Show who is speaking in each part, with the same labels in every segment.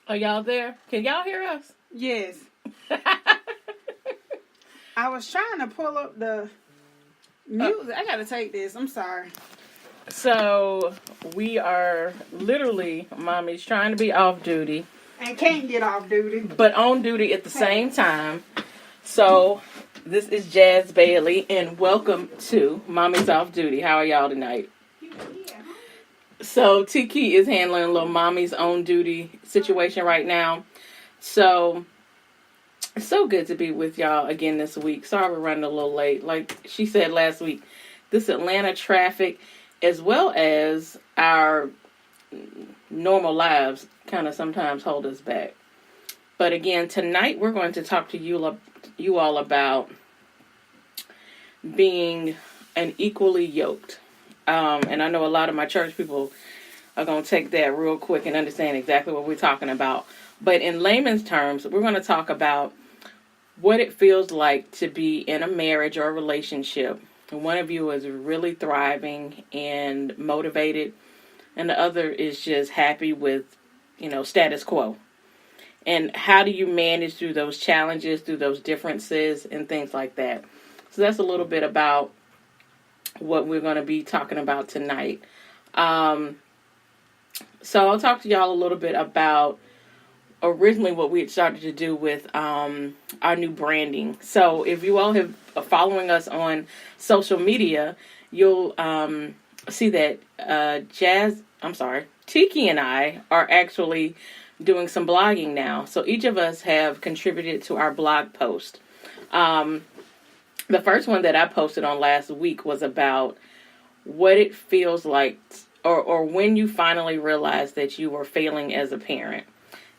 Speaker 1: Are y'all there? Can y'all hear us?
Speaker 2: Yes. I was trying to pull up the music. I gotta take this. I'm sorry.
Speaker 1: So we are literally, mommy's trying to be off duty,
Speaker 2: And can't get off duty.
Speaker 1: but on duty at the same time. So this is Jazz Bailey, and welcome to Mommies Off Duty. How are y'all tonight? So Tiki is handling a little mommy's own duty situation right now. So it's so good to be with y'all again this week. Sorry we're running a little late. Like she said last week, this Atlanta traffic, as well as our normal lives, kind of sometimes hold us back. But again, tonight we're going to talk to you all about being unequally yoked. And I know a lot of my church people are going to take that real quick and understand exactly what we're talking about. But in layman's terms, we're going to talk about what it feels like to be in a marriage or a relationship. And one of you is really thriving and motivated, and the other is just happy with, status quo. And how do you manage through those challenges, through those differences, and things like that. So that's a little bit about what we're going to be talking about tonight. So I'll talk to y'all a little bit about originally what we had started to do with our new branding. So if you all are following us on social media, you'll see that Tiki and I are actually doing some blogging now. So each of us have contributed to our blog post. The first one that I posted on last week was about what it feels like or when you finally realize that you were failing as a parent.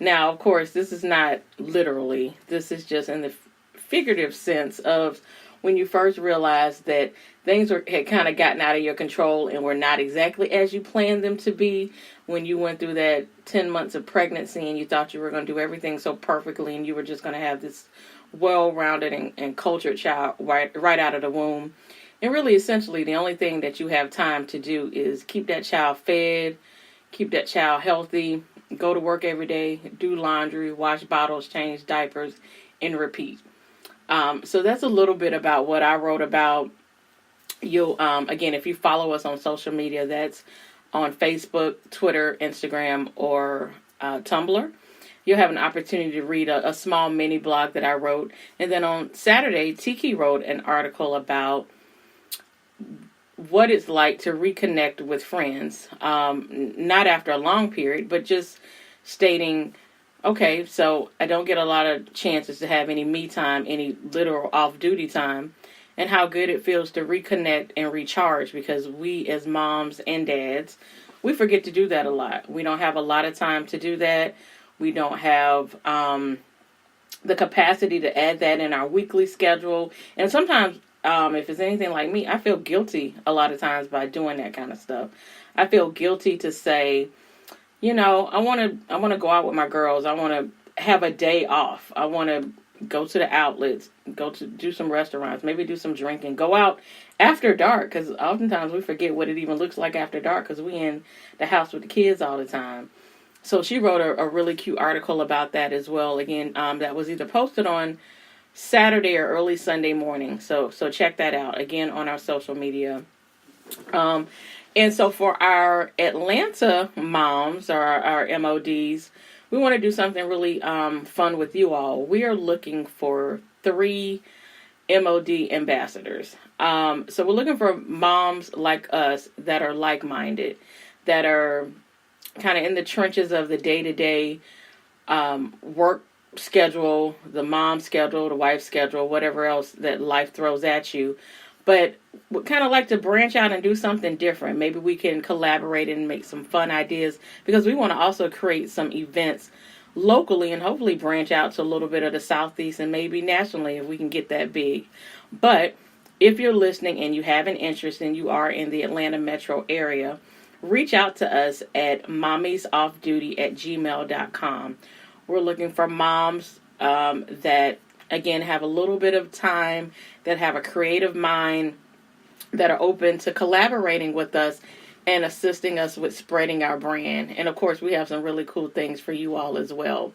Speaker 1: Now, of course, this is not literally. This is just in the figurative sense of when you first realize that things had kind of gotten out of your control and were not exactly as you planned them to be when you went through that 10 months of pregnancy and you thought you were going to do everything so perfectly and you were just going to have this well-rounded and cultured child right out of the womb. And really, essentially, the only thing that you have time to do is keep that child fed, keep that child healthy, go to work every day, do laundry, wash bottles, change diapers, and repeat. So that's a little bit about what I wrote about. You'll, again, if you follow us on social media, that's on Facebook, Twitter, Instagram, or Tumblr. You'll have an opportunity to read a small mini blog that I wrote. And then on Saturday, Tiki wrote an article about what it's like to reconnect with friends, not after a long period, but just stating, okay, so I don't get a lot of chances to have any me time, any literal off-duty time, and how good it feels to reconnect and recharge, because we as moms and dads, we forget to do that a lot. We don't have a lot of time to do that. We don't have the capacity to add that in our weekly schedule. And sometimes, if it's anything like me, I feel guilty a lot of times by doing that kind of stuff. I feel guilty to say, I want to go out with my girls. I want to have a day off. I want to go to the outlets, go to do some restaurants, maybe do some drinking, go out after dark, because oftentimes we forget what it even looks like after dark because we in the house with the kids all the time. So she wrote a really cute article about that as well. Again, that was either posted on Saturday or early Sunday morning. So check that out again on our social media. And so for our Atlanta moms or our MODs, we want to do something really fun with you all. We are looking for 3 MOD ambassadors. So we're looking for moms like us that are like-minded, that are kind of in the trenches of the day-to-day work schedule, the mom schedule, the wife schedule, whatever else that life throws at you. But we kind of like to branch out and do something different. Maybe we can collaborate and make some fun ideas, because we want to also create some events locally and hopefully branch out to a little bit of the Southeast and maybe nationally if we can get that big. But if you're listening and you have an interest and you are in the Atlanta metro area, reach out to us at mommiesoffduty@gmail.com. We're looking for moms that, again, have a little bit of time, that have a creative mind, that are open to collaborating with us and assisting us with spreading our brand. And of course, we have some really cool things for you all as well.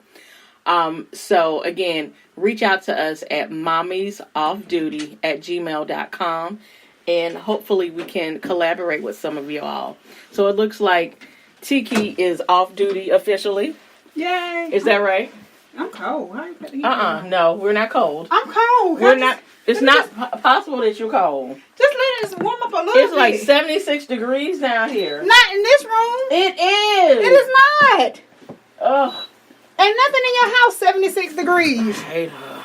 Speaker 1: So again, reach out to us at mommiesoffduty@gmail.com, and hopefully we can collaborate with some of you all. So it looks like Tiki is off duty officially.
Speaker 2: Yay!
Speaker 1: Is that right?
Speaker 2: I'm cold. How you put the heat on?
Speaker 1: No, we're not cold.
Speaker 2: I'm cold.
Speaker 1: We're not. It's not possible that you're cold.
Speaker 2: Just let it warm up a little bit.
Speaker 1: It's like 76 degrees down here.
Speaker 2: Not in this room.
Speaker 1: It is.
Speaker 2: It is not.
Speaker 1: Ugh.
Speaker 2: Ain't nothing in your house 76 degrees.
Speaker 1: I hate her.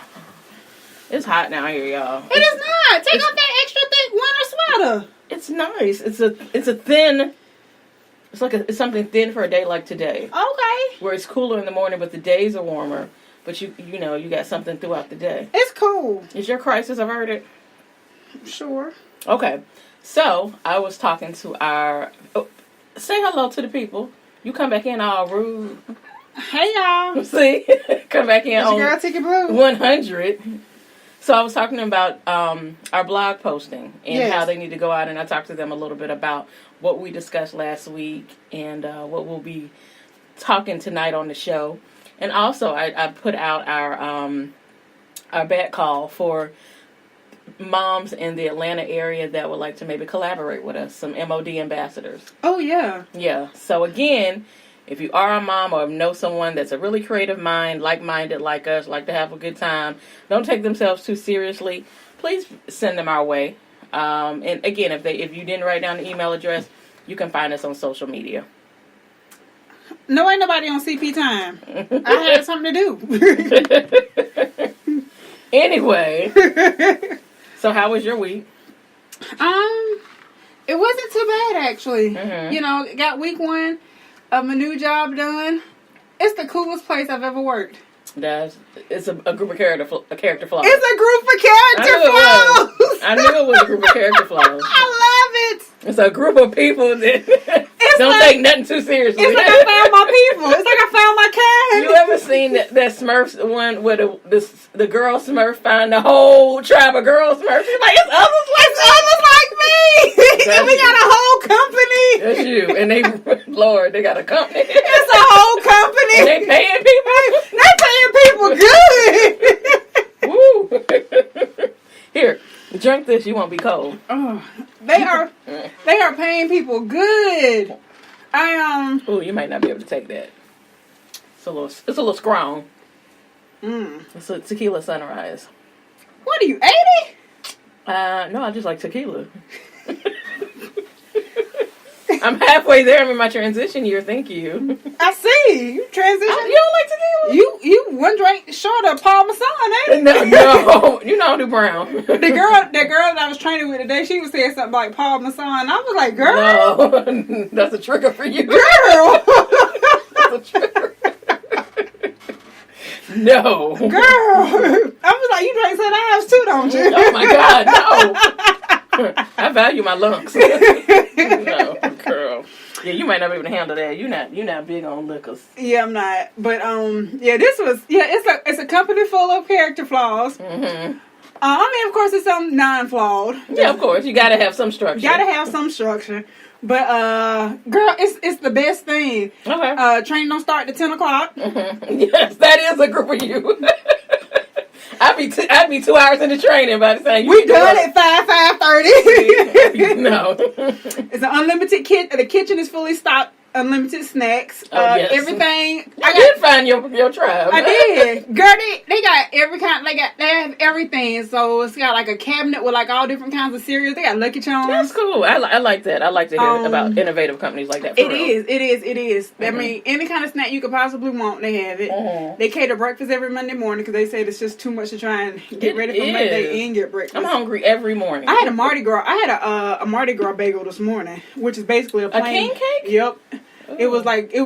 Speaker 1: It's hot down here, y'all.
Speaker 2: It is not. Take off that extra thick winter sweater.
Speaker 1: It's nice. It's a thin. It's something thin for a day like today.
Speaker 2: Okay.
Speaker 1: Where it's cooler in the morning, but the days are warmer. But you got something throughout the day.
Speaker 2: It's cool.
Speaker 1: Is your crisis averted?
Speaker 2: Sure.
Speaker 1: Okay. So I was talking to our. Say hello to the people. You come back in all rude.
Speaker 2: Hey y'all.
Speaker 1: See, come back in
Speaker 2: It's
Speaker 1: on
Speaker 2: your girl Tiki Blue.
Speaker 1: 100. So I was talking about our blog posting and
Speaker 2: Yes.
Speaker 1: how they need to go out, and I talked to them a little bit about what we discussed last week and what we'll be talking tonight on the show. And also, I put out our bat call for moms in the Atlanta area that would like to maybe collaborate with us, some MOD ambassadors.
Speaker 2: Oh yeah.
Speaker 1: Yeah. So again, if you are a mom or know someone that's a really creative mind, like-minded like us, like to have a good time, don't take themselves too seriously, please send them our way. And again, if you didn't write down the email address, you can find us on social media.
Speaker 2: No, ain't nobody on CP time. I had something to do.
Speaker 1: Anyway, so how was your week?
Speaker 2: It wasn't too bad actually.
Speaker 1: Mm-hmm.
Speaker 2: Got week 1 of my new job done. It's the coolest place I've ever worked.
Speaker 1: It's a group of character flaws.
Speaker 2: It's a group of character flaws.
Speaker 1: I knew it was a group of character flaws.
Speaker 2: I love it.
Speaker 1: It's a group of people that don't take nothing too seriously.
Speaker 2: It's like I found my people. It's like I found my kind.
Speaker 1: You ever seen that Smurfs one where the girl Smurf find the whole tribe of girl Smurfs? She's like, it's others
Speaker 2: like me. And we got a whole company.
Speaker 1: That's you. And they got a company.
Speaker 2: It's a whole company.
Speaker 1: And they paying people.
Speaker 2: They paying people good.
Speaker 1: Woo. Here, drink this. You won't be cold.
Speaker 2: Oh, they are paying people good.
Speaker 1: Oh, you might not be able to take that. It's a little strong. It's a tequila sunrise.
Speaker 2: What are you, 80?
Speaker 1: No, I just like tequila. I'm halfway there in my transition year. Thank you.
Speaker 2: I see. You transition.
Speaker 1: You don't like tequila?
Speaker 2: You one drink short of Parmesan, ain't it?
Speaker 1: No. You know I do brown.
Speaker 2: The girl that I was training with today, she was saying something like Parmesan. I was like, girl.
Speaker 1: No, that's a trigger for you.
Speaker 2: Girl.
Speaker 1: That's a trigger. No.
Speaker 2: Girl. I was like, you drink some eyes too, don't you?
Speaker 1: Oh my God, no. I value my lungs. No, girl. Yeah, you might not be able to handle that. You're not big on liquors.
Speaker 2: Yeah, I'm not. But it's a company full of character flaws.
Speaker 1: Mm-hmm.
Speaker 2: Of course, it's some non-flawed.
Speaker 1: Yeah, of course. You gotta have some structure.
Speaker 2: Gotta have some structure. But girl, it's the best thing.
Speaker 1: Okay.
Speaker 2: Training don't start at 10 o'clock.
Speaker 1: Mm-hmm. Yes, that is a group of you. I'd be 2 hours into training by the time
Speaker 2: We done at 5:30.
Speaker 1: No.
Speaker 2: It's an unlimited kit. The kitchen is fully stocked. Unlimited snacks.
Speaker 1: Yes.
Speaker 2: Everything.
Speaker 1: I did find your tribe.
Speaker 2: I did. Girl, they got every kind. They have everything. So it's got like a cabinet with like all different kinds of cereals. They got Lucky Charms.
Speaker 1: That's cool. I like that. I like to hear about innovative companies like that.
Speaker 2: It is.
Speaker 1: Mm-hmm.
Speaker 2: I mean, any kind of snack you could possibly want, they have it.
Speaker 1: Mm-hmm.
Speaker 2: They cater breakfast every Monday morning because they said it's just too much to try and get ready for Monday and get breakfast.
Speaker 1: I'm hungry every morning.
Speaker 2: I had a Mardi Gras. I had a Mardi Gras bagel this morning, which is basically a plain
Speaker 1: king cake.
Speaker 2: Yep.
Speaker 1: Ooh.
Speaker 2: It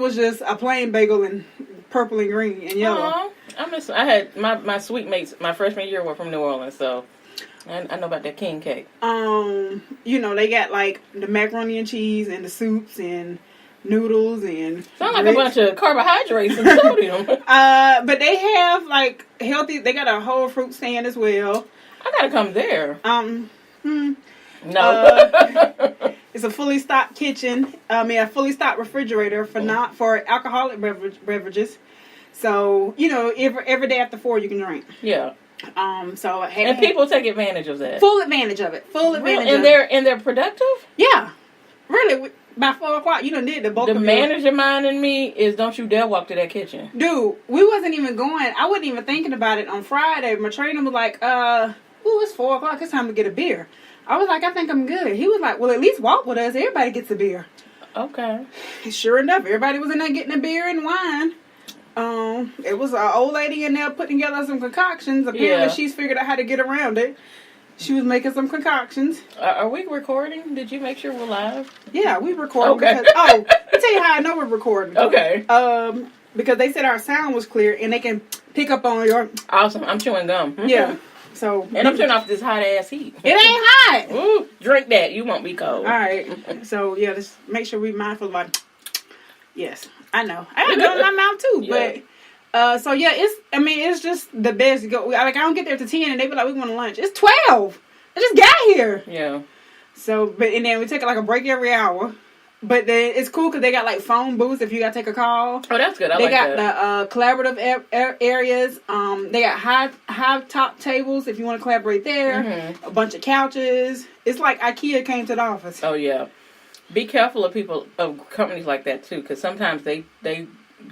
Speaker 2: was just a plain bagel in purple and green and yellow.
Speaker 1: I had my sweet mates my freshman year were from New Orleans, so I know about that king cake.
Speaker 2: They got like the macaroni and cheese and the soups and noodles and
Speaker 1: sound like a bunch of carbohydrates and sodium.
Speaker 2: But they have like healthy. They got a whole fruit stand as well.
Speaker 1: I gotta come there.
Speaker 2: No.
Speaker 1: No.
Speaker 2: It's a fully stocked kitchen. A fully stocked refrigerator for alcoholic beverages. So, every day after 4 you can drink.
Speaker 1: Yeah.
Speaker 2: So
Speaker 1: and people take advantage of that.
Speaker 2: Full advantage of it.
Speaker 1: And they're productive?
Speaker 2: Yeah. Really, by 4 o'clock, you done did the bulk of it.
Speaker 1: The manager mind in me is don't you dare walk to that kitchen.
Speaker 2: Dude, we wasn't even going. I wasn't even thinking about it on Friday. My trainer was like, it's 4 o'clock. It's time to get a beer. I was like, I think I'm good. He was like, well, at least walk with us. Everybody gets a beer.
Speaker 1: Okay.
Speaker 2: Sure enough, everybody was in there getting a beer and wine. It was an old lady in there putting together some concoctions. Apparently, she's figured out how to get around it. She was making some concoctions.
Speaker 1: Are we recording? Did you make sure we're live?
Speaker 2: Yeah, we recording.
Speaker 1: Okay.
Speaker 2: Because, let me tell you how I know we're recording.
Speaker 1: Okay.
Speaker 2: Because they said our sound was clear and they can pick up on your...
Speaker 1: Awesome. I'm chewing gum.
Speaker 2: Yeah. So...
Speaker 1: And I'm turning off this hot ass heat.
Speaker 2: It ain't hot.
Speaker 1: Ooh, drink that. You won't be cold.
Speaker 2: All right. So, yeah, let's make sure we're mindful about... Yes. I know. I got gum in my mouth too, but so yeah, it's just the best. I don't get there to 10 and they be like, we going to lunch. It's 12. I just got here.
Speaker 1: Yeah.
Speaker 2: So, and then we take like a break every hour. But then it's cool because they got like phone booths if you got to take a call.
Speaker 1: Oh, that's good.
Speaker 2: They got the collaborative areas. They got high top tables if you want to collaborate there. Mm-hmm. A bunch of couches. It's like IKEA came to the office.
Speaker 1: Oh yeah. Be careful of companies like that too, because sometimes they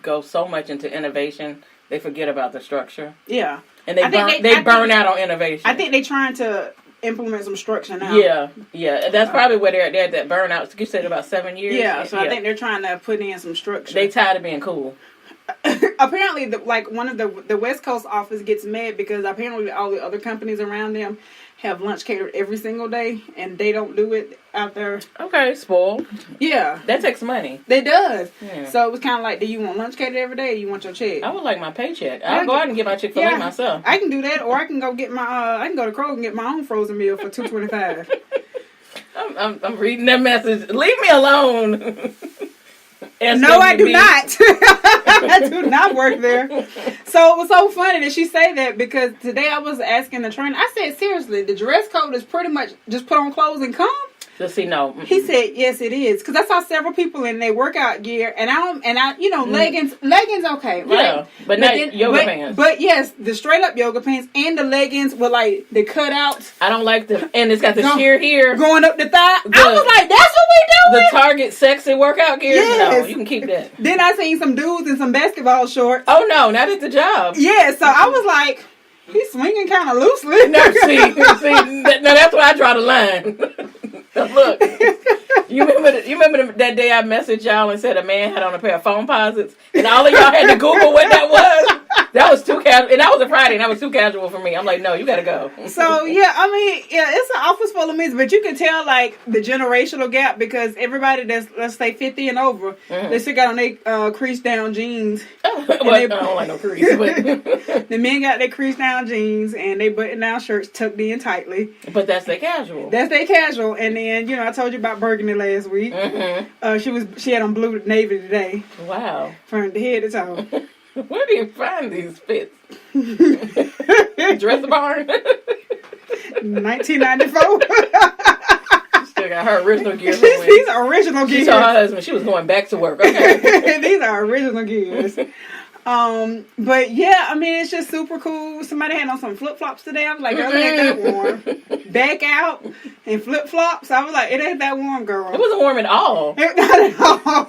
Speaker 1: go so much into innovation they forget about the structure. Yeah, and they burn out on innovation.
Speaker 2: I think they're trying to implement some structure now.
Speaker 1: Yeah, that's probably where they're at that burnout. You said about 7 years.
Speaker 2: Yeah, so I think they're trying to put in some structure.
Speaker 1: They tired of being cool.
Speaker 2: Apparently, one of the West Coast office gets mad because apparently all the other companies around them have lunch catered every single day, and they don't do it out there.
Speaker 1: Okay, spoiled.
Speaker 2: Yeah.
Speaker 1: That takes money.
Speaker 2: It does.
Speaker 1: Yeah.
Speaker 2: So it was kind of like, do you want lunch catered every day or do you want your check?
Speaker 1: I would like my paycheck. I'll go out and get my Chick-fil-A myself.
Speaker 2: I can do that, or I can go get I can go to Kroger and get my own frozen meal for $2.25.
Speaker 1: I'm reading that message. Leave me alone.
Speaker 2: No, I do not. I do not work there. So it was so funny that she say that because today I was asking the trainer. I said, seriously, the dress code is pretty much just put on clothes and come?
Speaker 1: Just see, no.
Speaker 2: He said, yes, it is. Because I saw several people in their workout gear, and leggings, okay, right?
Speaker 1: Yeah, but not yoga pants.
Speaker 2: But yes, the straight up yoga pants and the leggings with like the cutouts.
Speaker 1: I don't like them, and it's got the sheer here
Speaker 2: going up the thigh. I was like, that's what we doing.
Speaker 1: The Target sexy workout gear.
Speaker 2: Yes.
Speaker 1: No, you can keep that.
Speaker 2: Then I seen some dudes in some basketball shorts.
Speaker 1: Oh no, not at the job.
Speaker 2: Yeah, so I was like, he's swinging kind of loosely.
Speaker 1: No, see, now that's where I draw the line. Look, you remember that day I messaged y'all and said a man had on a pair of phone posits, and all of y'all had to Google what that was? That was too casual, and that was a Friday, and that was too casual for me. I'm like, no, you gotta go.
Speaker 2: So yeah, it's an office full of men, but you can tell like the generational gap because everybody that's, let's say 50 and over, they still got on their crease down jeans.
Speaker 1: Well, I don't like no crease, but
Speaker 2: the men got their crease down jeans and they button down shirts tucked in tightly.
Speaker 1: But that's their casual.
Speaker 2: That's their casual, and then I told you about burgundy last week. Mm-hmm. She had on blue navy today.
Speaker 1: Wow,
Speaker 2: from the head to toe.
Speaker 1: Where do you find these fits? Dress Barn.
Speaker 2: 1994.
Speaker 1: Still got her original gear.
Speaker 2: These are original gears.
Speaker 1: She told her husband she was going back to work. Okay.
Speaker 2: These are original gears. But yeah, it's just super cool. Somebody had on some flip flops today. I was like, girl, it ain't that warm. Back out and flip flops. I was like, it ain't that warm, girl.
Speaker 1: It wasn't warm at all.
Speaker 2: Not at all.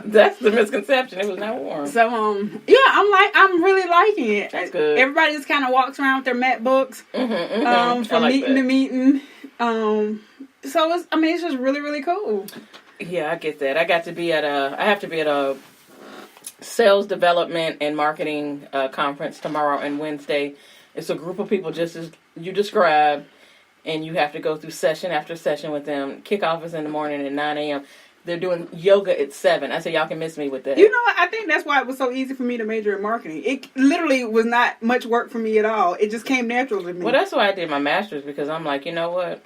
Speaker 1: That's the misconception. It was not warm.
Speaker 2: So yeah, I'm really liking it.
Speaker 1: That's good.
Speaker 2: Everybody just kind of walks around with their MacBooks from meeting to meeting. So it's just really, really cool.
Speaker 1: Yeah, I get that. I have to be at a sales development and marketing conference tomorrow and Wednesday. It's a group of people just as you described, and you have to go through session after session with them. Kickoff is in the morning at 9 a.m. They're doing yoga at 7. I said, y'all can miss me with that.
Speaker 2: You know what? I think that's why it was so easy for me to major in marketing. It literally was not much work for me at all. It just came natural to me.
Speaker 1: Well, that's why I did my master's, because I'm like, you know what?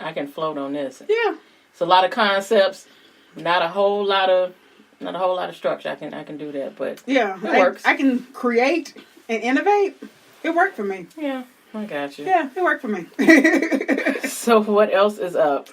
Speaker 1: I can float on this.
Speaker 2: Yeah.
Speaker 1: It's a lot of concepts, not a whole lot of structure. I can do that, but
Speaker 2: yeah,
Speaker 1: it works.
Speaker 2: I can create and innovate. It worked for me.
Speaker 1: Yeah, I got you.
Speaker 2: Yeah, it worked for me.
Speaker 1: So what else is up?